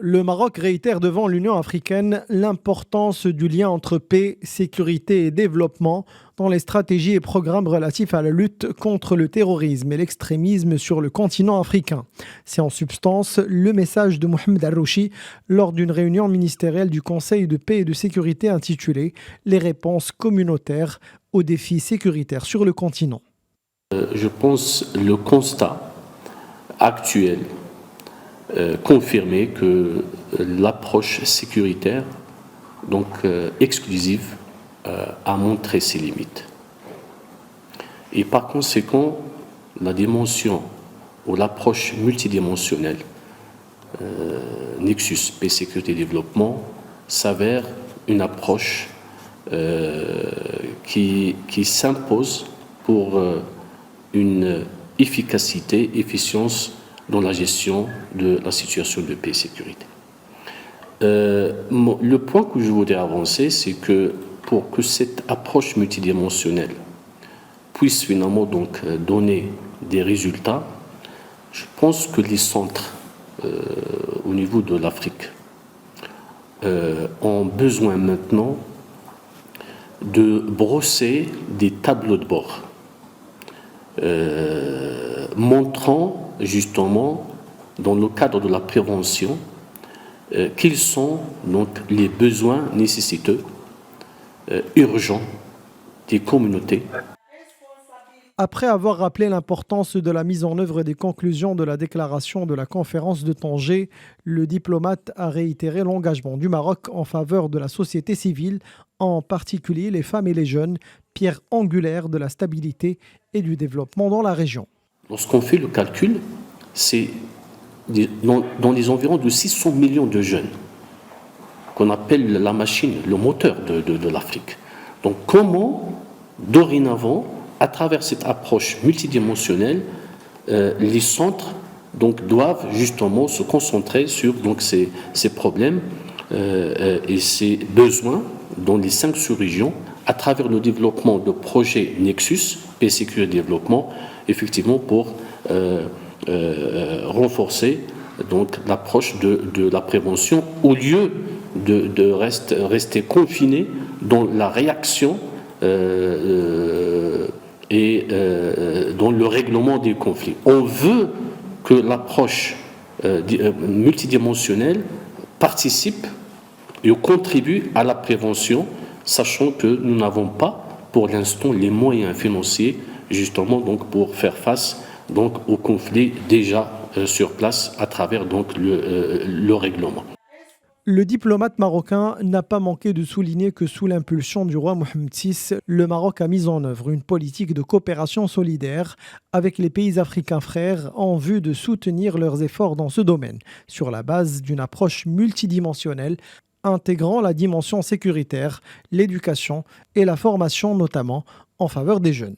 Le Maroc réitère devant l'Union africaine l'importance du lien entre paix, sécurité et développement dans les stratégies et programmes relatifs à la lutte contre le terrorisme et l'extrémisme sur le continent africain. C'est en substance le message de Mohamed Arrouchi lors d'une réunion ministérielle du Conseil de paix et de sécurité intitulée « Les réponses communautaires aux défis sécuritaires sur le continent ». Je pense le constat actuel confirmer que l'approche sécuritaire, donc exclusive, a montré ses limites. Et par conséquent, la dimension ou l'approche multidimensionnelle, Nexus, paix, sécurité, développement, s'avère une approche qui s'impose pour une efficacité, efficience dans la gestion de la situation de paix et sécurité. Le point que je voudrais avancer, c'est que pour que cette approche multidimensionnelle puisse finalement donc donner des résultats, je pense que les centres au niveau de l'Afrique ont besoin maintenant de brosser des tableaux de bord montrant justement, dans le cadre de la prévention, quels sont donc les besoins nécessiteux, urgents des communautés. Après avoir rappelé l'importance de la mise en œuvre des conclusions de la déclaration de la conférence de Tanger, le diplomate a réitéré l'engagement du Maroc en faveur de la société civile, en particulier les femmes et les jeunes, pierre angulaire de la stabilité et du développement dans la région. Lorsqu'on fait le calcul, c'est dans les environs de 600 millions de jeunes qu'on appelle la machine, le moteur de l'Afrique. Donc comment, dorénavant, à travers cette approche multidimensionnelle, les centres donc, doivent justement se concentrer sur donc, ces problèmes et ces besoins dans les 5 sous-régions à travers le développement de projets Nexus, paix, sécurité, développement, effectivement pour renforcer donc, l'approche de la prévention au lieu de rester confiné dans la réaction et dans le règlement des conflits. On veut que l'approche multidimensionnelle participe et contribue à la prévention, sachant que nous n'avons pas pour l'instant les moyens financiers justement donc pour faire face donc aux conflits déjà sur place à travers donc le règlement. Le diplomate marocain n'a pas manqué de souligner que sous l'impulsion du roi Mohamed VI, le Maroc a mis en œuvre une politique de coopération solidaire avec les pays africains frères en vue de soutenir leurs efforts dans ce domaine, sur la base d'une approche multidimensionnelle intégrant la dimension sécuritaire, l'éducation et la formation notamment en faveur des jeunes.